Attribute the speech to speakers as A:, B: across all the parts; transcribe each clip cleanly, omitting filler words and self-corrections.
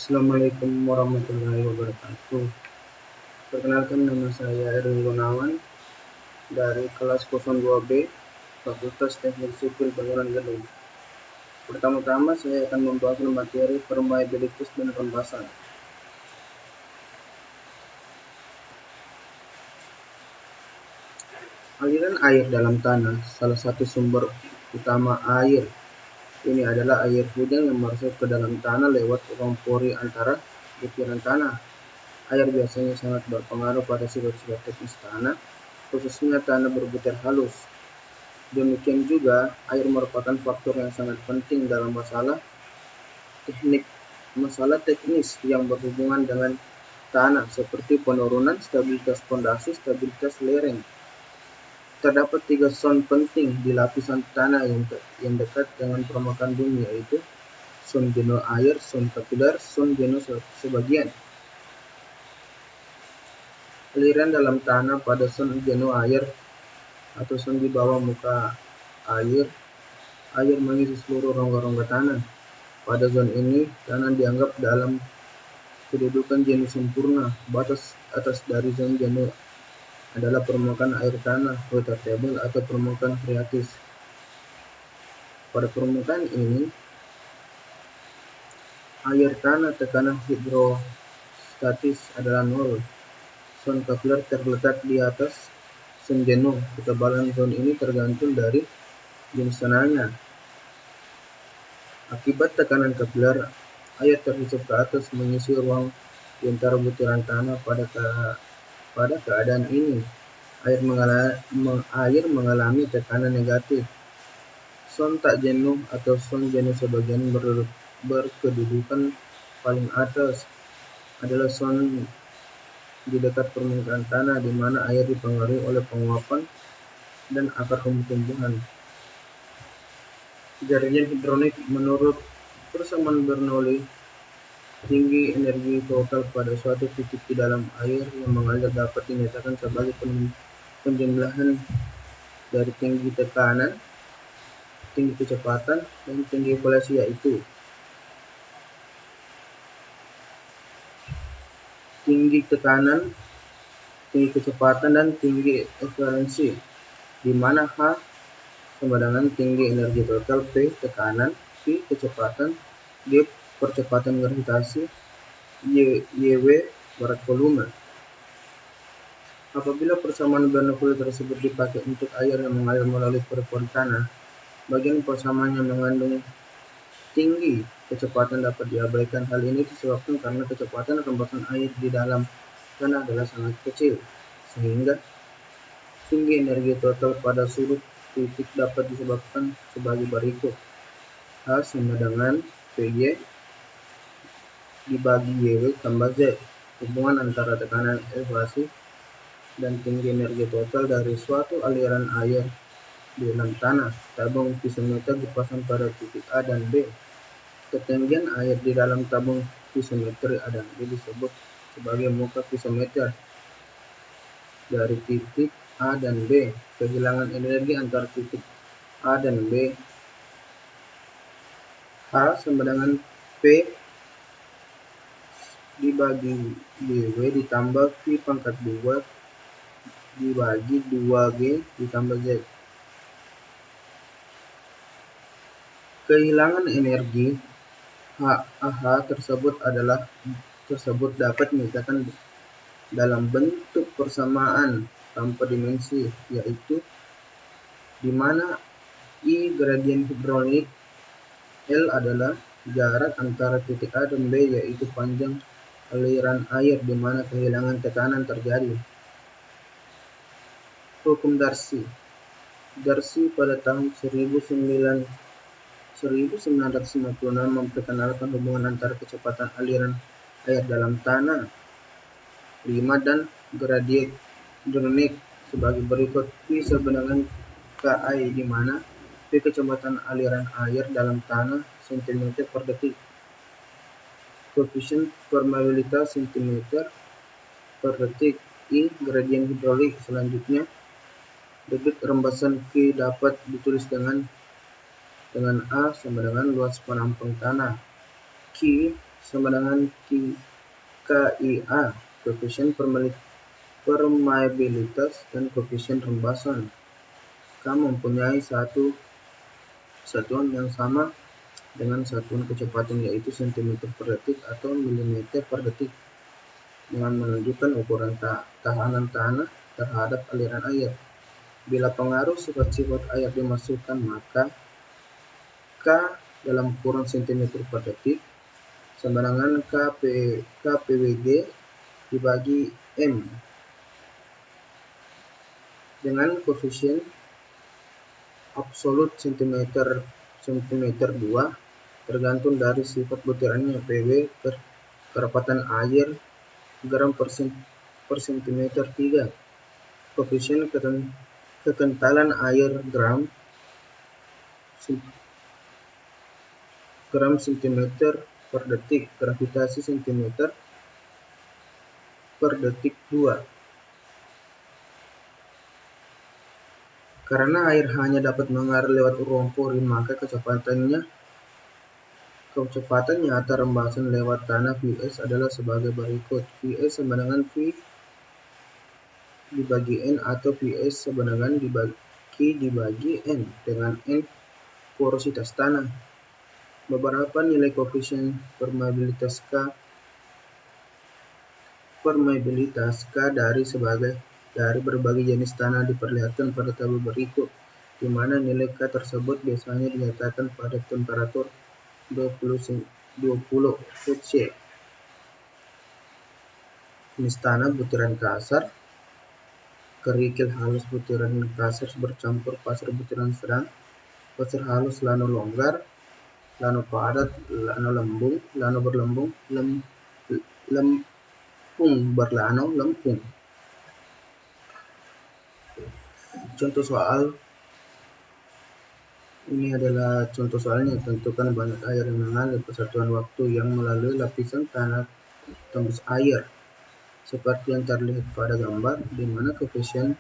A: Assalamualaikum warahmatullahi wabarakatuh. Perkenalkan, nama saya Erwin Gunawan dari kelas 02B Fakultas Teknik Sipil Bangunan Gedung. Pertama-tama saya akan membahas materi permeabilitas dan rembasan. Aliran air dalam tanah, salah satu sumber utama air. Ini adalah air hujan yang masuk ke dalam tanah lewat ruang pori antara butiran tanah. Air biasanya sangat berpengaruh pada sifat-sifat teknis tanah, khususnya tanah berbutir halus. Demikian juga, air merupakan faktor yang sangat penting dalam masalah teknis yang berhubungan dengan tanah, seperti penurunan, stabilitas pondasi, stabilitas lereng. Terdapat 3 zon penting di lapisan tanah yang dekat dengan permukaan bumi, yaitu zon jenuh air, zon kapiler, zon jenuh sebagian. Aliran dalam tanah pada zon jenuh air atau zon di bawah muka air mengisi seluruh rongga-rongga tanah. Pada zon ini, tanah dianggap dalam kedudukan jenuh sempurna. Batas atas dari zon jenuh adalah permukaan air tanah, water table, atau permukaan freatis. Pada permukaan ini, air tanah tekanan hidrostatis adalah 0. Zon kapiler terletak di atas zon jenuh. Ketebalan zon ini tergantung dari jenis tanahnya. Akibat tekanan kapiler, air terhisap ke atas mengisi ruang di antara butiran tanah. Pada keadaan ini, air mengalami tekanan negatif. Zon tak jenuh atau zon jenuh sebagian berkedudukan paling atas adalah zon di dekat permukaan tanah, di mana air dipengaruhi oleh penguapan dan akar tumbuh-tumbuhan. Gradien hidronik menurut persamaan Bernoulli, tinggi energi total pada suatu titik di dalam air yang mengalir dapat dinyatakan sebagai penjumlahan dari tinggi tekanan, tinggi kecepatan, dan tinggi evaluasi, yaitu tinggi tekanan, tinggi kecepatan, dan tinggi evaluasi, di mana H sama dengan tinggi energi total, P tekanan, V kecepatan, G percepatan gravitasi, YW berat volume. Apabila persamaan Bernoulli tersebut dipakai untuk air yang mengalir melalui pori-pori tanah, bagian persamaan yang mengandung tinggi kecepatan dapat diabaikan. Hal ini disebabkan karena kecepatan rembasan air di dalam tanah adalah sangat kecil, sehingga tinggi energi total pada sudut titik dapat disebabkan sebagai berikut. H sama dengan PY dibagi YW tambah Z. Hubungan antara tekanan elevasi dan tinggi energi total dari suatu aliran air di dalam tanah. Tabung pisometer dipasang pada titik A dan B. Ketinggian air di dalam tabung pisometer A dan B disebut sebagai muka pisometer. Dari titik A dan B, kehilangan energi antara titik A dan B, H sama dengan P dibagi YW ditambah V pangkat 2 dibagi 2G ditambah Z. Kehilangan energi HAH tersebut dapat dinyatakan dalam bentuk persamaan tanpa dimensi, yaitu di mana I gradien hidronik, L adalah jarak antara titik A dan B, yaitu panjang aliran air di mana kehilangan tekanan terjadi. Hukum Darcy. Darcy pada tahun 1956 memperkenalkan hubungan antara kecepatan aliran air dalam tanah 5 dan gradien hidronik sebagai berikut. P sama dengan KI, di mana P kecepatan aliran air dalam tanah cm per detik. Koefisien permeabilitas cm per detik. I gradien hidrolik. Selanjutnya, debit rembasan Q dapat ditulis dengan A sama dengan luas penampung tanah. Q sama dengan KIA, koefisien permeabilitas dan koefisien rembasan. K mempunyai satuan yang sama dengan satuan kecepatan, yaitu cm per detik atau mm per detik, dengan menunjukkan ukuran tahanan tanah terhadap aliran air. Bila pengaruh sifat-sifat air dimasukkan, maka K dalam ukuran cm per detik sama dengan KPWG dibagi M dengan koefisien absolut cm 2 tergantung dari sifat butirannya. PW kerapatan air gram per cm 3, koefisien kekentalan air gram cm per detik, gravitasi cm per detik 2. Karena air hanya dapat mengalir lewat ruang pori, maka kecepatan nyata rembasan lewat tanah Vs adalah sebagai berikut. Vs sama dengan V dibagi N atau Vs sama dengan Q dibagi N, dengan N porositas tanah. Beberapa nilai koefisien permeabilitas K dari berbagai jenis tanah diperlihatkan pada tabel berikut, di mana nilai K tersebut biasanya dinyatakan pada temperatur 20 Hc. Jenis tanah: butiran kasar, kerikil halus, butiran kasar bercampur pasir butiran sedang, pasir halus, lano longgar, lano padat, lano lembung, lano berlembung, lempung berlano lempung. Contoh soal. Ini adalah contoh soalnya. Tentukan banyak air yang mengalir persatuan waktu yang melalui lapisan tanah tembus air, seperti yang terlihat pada gambar, di mana koefisien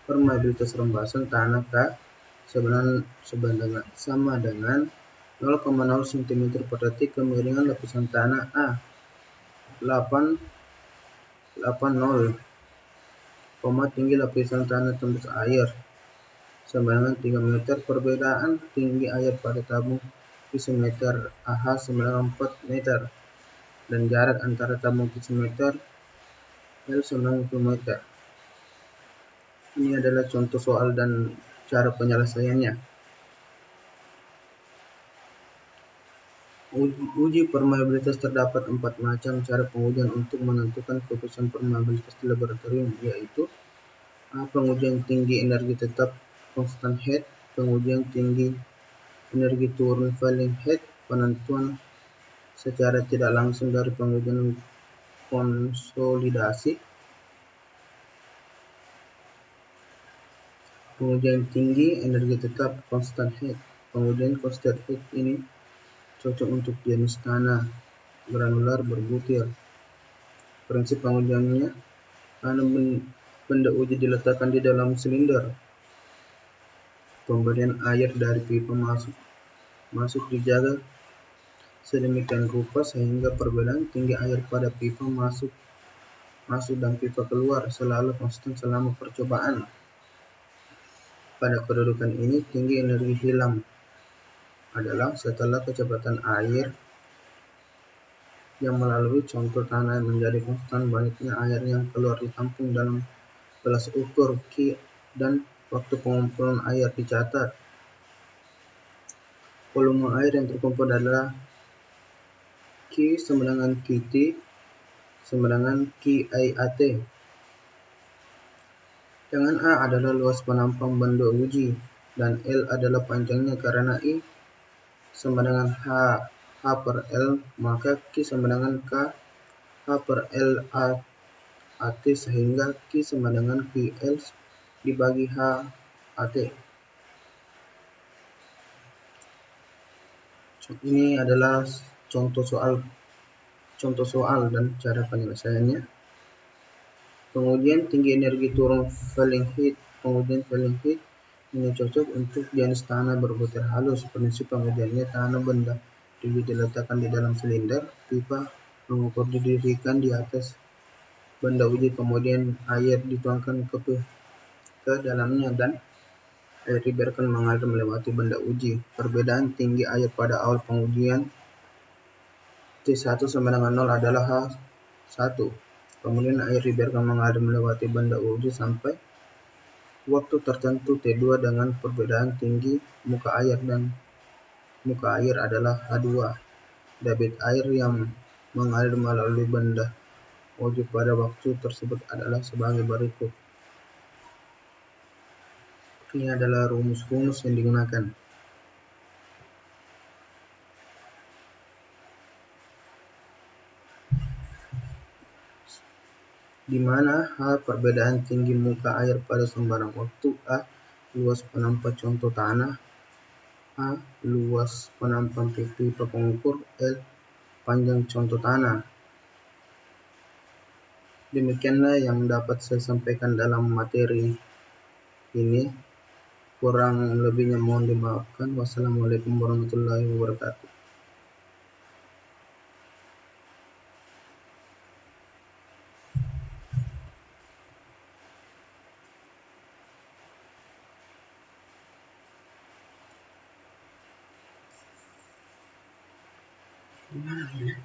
A: permeabilitas rembasan tanah K sama dengan 0,0 cm per detik. Kemiringan lapisan tanah A 80, tinggi lapisan tanah tembus air sama dengan 3 meter. Perbedaan tinggi air pada tabung pisimeter AH sama dengan 4 meter, dan jarak antara tabung pisimeter L sama dengan 1 meter. Ini adalah contoh soal dan cara penyelesaiannya. Uji permeabilitas. Terdapat 4 macam cara pengujian untuk menentukan koefisien permeabilitas di laboratorium, yaitu A. Pengujian tinggi energi tetap constant heat, pengujian tinggi energi turun falling heat, penentuan secara tidak langsung dari pengujian konsolidasi. Pengujian tinggi energi tetap constant heat. Pengujian constant heat ini cocok untuk jenis tanah granular berbutir. Prinsip pengujiannya: benda uji diletakkan di dalam silinder. Pemberian air dari pipa masuk dijaga sedemikian rupa sehingga perbedaan tinggi air pada pipa masuk dan pipa keluar selalu konstan selama percobaan. Pada kedudukan ini, tinggi energi hilang adalah setelah kecepatan air yang melalui contoh tanah menjadi konstan, banyaknya air yang keluar ditampung dalam gelas ukur Q, dan waktu pengumpulan air dicatat. Volume air yang terkumpul adalah Q sama dengan QT sama dengan QIAT. Dengan A adalah luas penampang benda uji dan L adalah panjangnya. Karena I sama dengan H per L, maka Q sama dengan H per L AT, sehingga Q sama dengan QL dibagi H AT. Ini adalah contoh soal dan cara penyelesaiannya. Pengujian tinggi energi turun falling heat. Pengujian falling heat ini cocok untuk jenis tanah berbutir halus. Prinsip pengujiannya: tanah benda Tinggi diletakkan di dalam silinder, pipa mengukur didirikan di atas benda uji, kemudian air dituangkan ke dalamnya dan air dibiarkan mengalir melewati benda uji. Perbedaan tinggi air pada awal pengujian T1 sama dengan 0 adalah H1. Kemudian air dibiarkan mengalir melewati benda uji sampai waktu tertentu T2 dengan perbedaan tinggi muka air dan muka air adalah H2. Debit air yang mengalir melalui benda uji pada waktu tersebut adalah sebagai berikut. Ini adalah rumus-rumus yang digunakan. Di mana H perbedaan tinggi muka air pada sembarang waktu, A luas penampungan contoh tanah, A luas penampungan pipa pengukur, L panjang contoh tanah. Demikianlah yang dapat saya sampaikan dalam materi ini. Kurang lebihnya mohon dimaafkan. Wassalamualaikum warahmatullahi wabarakatuh. Gimana ya?